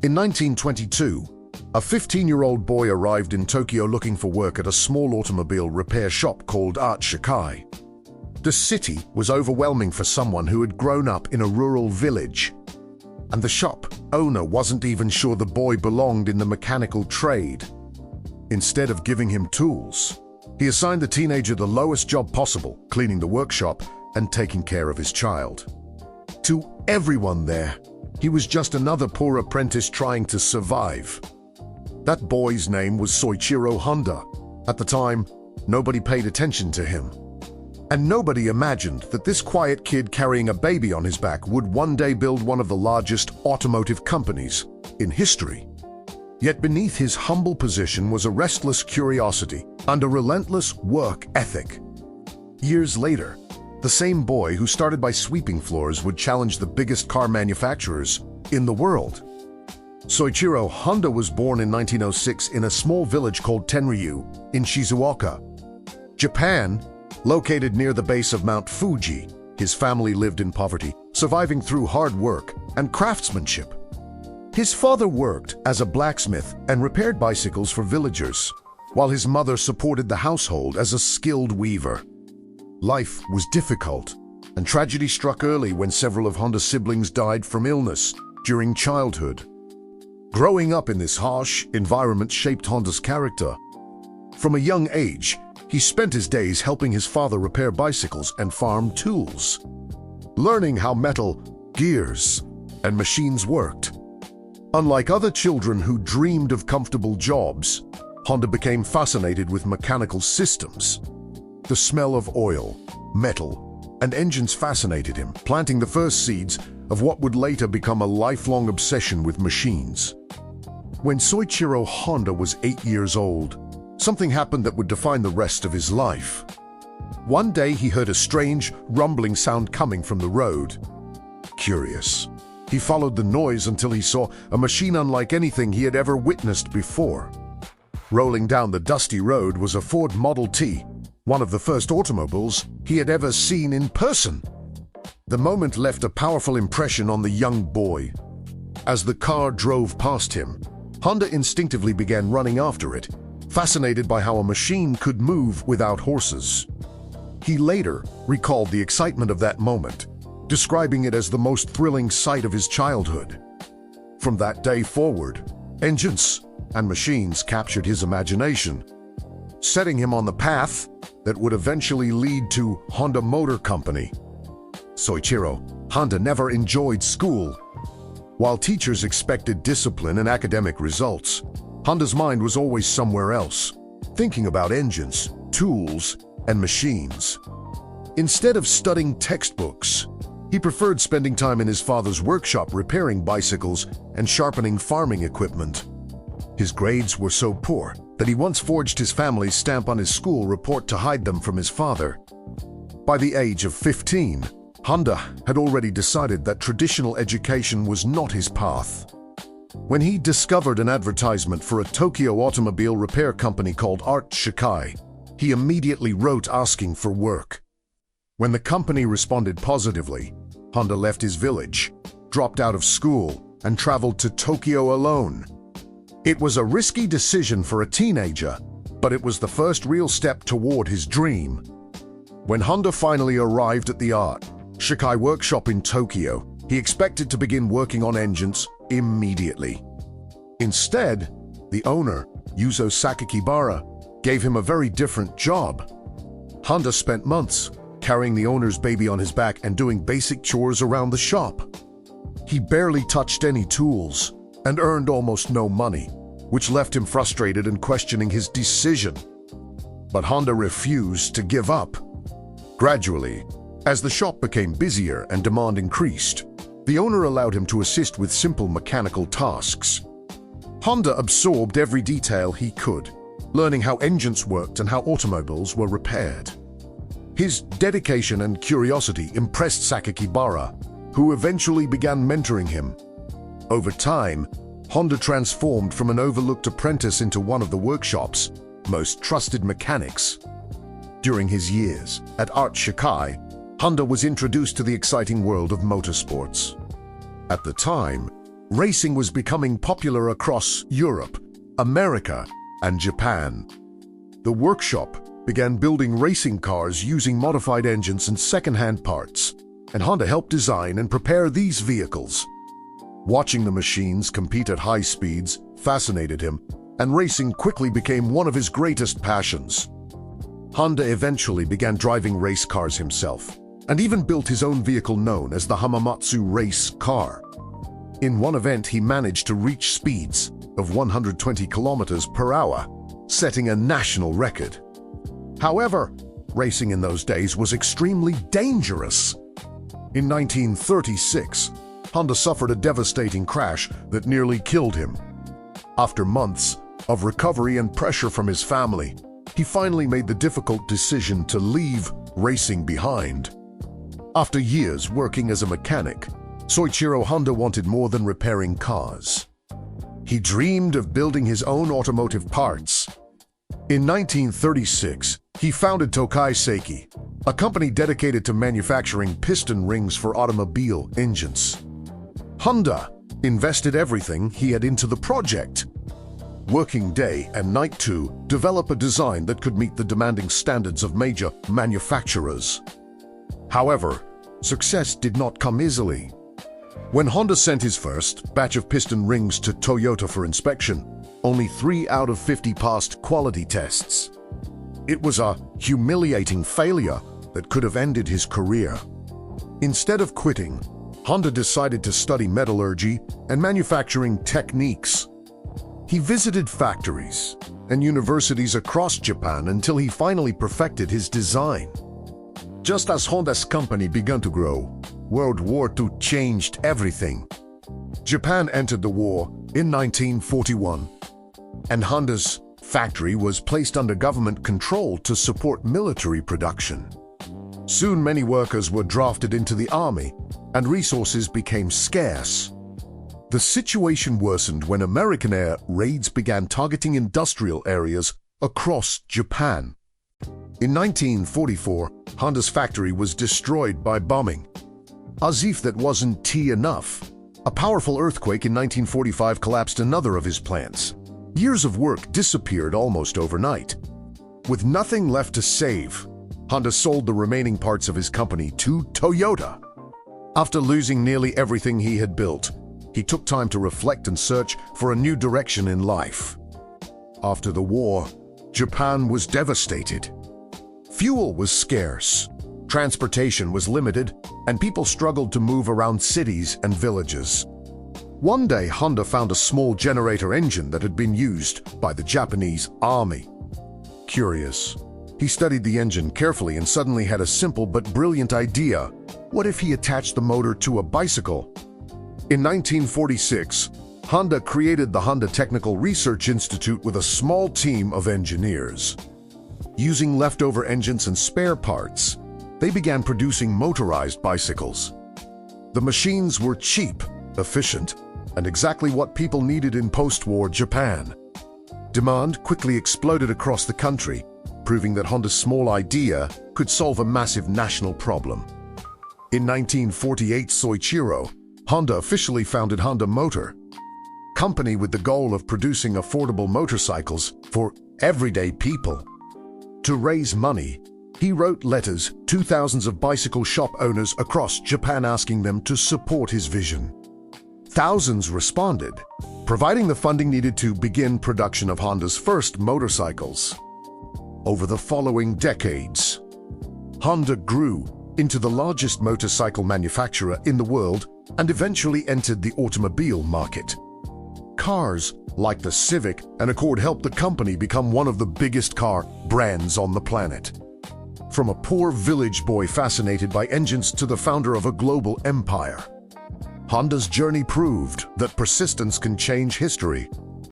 In 1922, a 15-year-old boy arrived in Tokyo looking for work at a small automobile repair shop called Art Shikai. The city was overwhelming for someone who had grown up in a rural village, and the shop owner wasn't even sure the boy belonged in the mechanical trade. Instead of giving him tools, he assigned the teenager the lowest job possible, cleaning the workshop and taking care of his child. To everyone there, he was just another poor apprentice trying to survive. That boy's name was Soichiro Honda. At the time, nobody paid attention to him. And nobody imagined that this quiet kid carrying a baby on his back would one day build one of the largest automotive companies in history. Yet beneath his humble position was a restless curiosity and a relentless work ethic. Years later, the same boy who started by sweeping floors would challenge the biggest car manufacturers in the world. Soichiro Honda was born in 1906 in a small village called Tenryu in Shizuoka, Japan. Located near the base of Mount Fuji, his family lived in poverty, surviving through hard work and craftsmanship. His father worked as a blacksmith and repaired bicycles for villagers, while his mother supported the household as a skilled weaver. Life was difficult, and tragedy struck early when several of Honda's siblings died from illness during childhood. Growing up in this harsh environment shaped Honda's character. From a young age, he spent his days helping his father repair bicycles and farm tools, learning how metal, gears, and machines worked. Unlike other children who dreamed of comfortable jobs, Honda became fascinated with mechanical systems. The smell of oil, metal, and engines fascinated him, planting the first seeds of what would later become a lifelong obsession with machines. When Soichiro Honda was 8 years old, something happened that would define the rest of his life. One day he heard a strange, rumbling sound coming from the road. Curious, he followed the noise until he saw a machine unlike anything he had ever witnessed before. Rolling down the dusty road was a Ford Model T, one of the first automobiles he had ever seen in person. The moment left a powerful impression on the young boy. As the car drove past him, Honda instinctively began running after it, fascinated by how a machine could move without horses. He later recalled the excitement of that moment, describing it as the most thrilling sight of his childhood. From that day forward, engines and machines captured his imagination, setting him on the path that would eventually lead to Honda Motor Company. Soichiro Honda never enjoyed school. While teachers expected discipline and academic results, Honda's mind was always somewhere else, thinking about engines, tools, and machines. Instead of studying textbooks, he preferred spending time in his father's workshop repairing bicycles and sharpening farming equipment. His grades were so poor that he once forged his family's stamp on his school report to hide them from his father. By the age of 15, Honda had already decided that traditional education was not his path. When he discovered an advertisement for a Tokyo automobile repair company called Art Shikai, he immediately wrote asking for work. When the company responded positively, Honda left his village, dropped out of school, and traveled to Tokyo alone. It was a risky decision for a teenager, but it was the first real step toward his dream. When Honda finally arrived at the Art Shikai workshop in Tokyo, he expected to begin working on engines immediately. Instead, the owner, Yuzo Sakakibara, gave him a very different job. Honda spent months carrying the owner's baby on his back and doing basic chores around the shop. He barely touched any tools and earned almost no money, which left him frustrated and questioning his decision. But Honda refused to give up. Gradually, as the shop became busier and demand increased, the owner allowed him to assist with simple mechanical tasks. Honda absorbed every detail he could, learning how engines worked and how automobiles were repaired. His dedication and curiosity impressed Sakakibara, who eventually began mentoring him. Over time, Honda transformed from an overlooked apprentice into one of the workshop's most trusted mechanics. During his years at Art Shikai, Honda was introduced to the exciting world of motorsports. At the time, Racing was becoming popular across Europe, America, and Japan. The workshop began building racing cars using modified engines and second-hand parts, and Honda helped design and prepare these vehicles. Watching the machines compete at high speeds fascinated him, and racing quickly became one of his greatest passions. Honda eventually began driving race cars himself, and even built his own vehicle known as the Hamamatsu race car. In one event, he managed to reach speeds of 120 kilometers per hour, setting a national record. However, racing in those days was extremely dangerous. In 1936, Honda suffered a devastating crash that nearly killed him. After months of recovery and pressure from his family, he finally made the difficult decision to leave racing behind. After years working as a mechanic, Soichiro Honda wanted more than repairing cars. He dreamed of building his own automotive parts. In 1936, he founded Tokai Seiki, a company dedicated to manufacturing piston rings for automobile engines. Honda invested everything he had into the project, working day and night to develop a design that could meet the demanding standards of major manufacturers. However, success did not come easily. When Honda sent his first batch of piston rings to Toyota for inspection, only 3 out of 50 passed quality tests. It was a humiliating failure that could have ended his career. Instead of quitting, Honda decided to study metallurgy and manufacturing techniques. He visited factories and universities across Japan until he finally perfected his design. Just as Honda's company began to grow, World War II changed everything. Japan entered the war in 1941, and Honda's factory was placed under government control to support military production. Soon many workers were drafted into the army, and resources became scarce. The situation worsened when American air raids began targeting industrial areas across Japan. In 1944, Honda's factory was destroyed by bombing. As if that wasn't enough, a powerful earthquake in 1945 collapsed another of his plants. Years of work disappeared almost overnight. With nothing left to save, Honda sold the remaining parts of his company to Toyota. After losing nearly everything he had built, he took time to reflect and search for a new direction in life. After the war, Japan was devastated. Fuel was scarce, transportation was limited, and people struggled to move around cities and villages. One day, Honda found a small generator engine that had been used by the Japanese army. Curious, he studied the engine carefully and suddenly had a simple but brilliant idea. What if he attached the motor to a bicycle? In 1946, Honda created the Honda Technical Research Institute with a small team of engineers. Using leftover engines and spare parts, they began producing motorized bicycles. The machines were cheap, efficient, and exactly what people needed in post-war Japan. Demand quickly exploded across the country, proving that Honda's small idea could solve a massive national problem. In 1948, Soichiro Honda officially founded Honda Motor, company with the goal of producing affordable motorcycles for everyday people. To raise money, he wrote letters to thousands of bicycle shop owners across Japan asking them to support his vision. Thousands responded, providing the funding needed to begin production of Honda's first motorcycles. Over the following decades, Honda grew into the largest motorcycle manufacturer in the world and eventually entered the automobile market. Cars like the Civic and Accord helped the company become one of the biggest car brands on the planet. From a poor village boy fascinated by engines to the founder of a global empire, Honda's journey proved that persistence can change history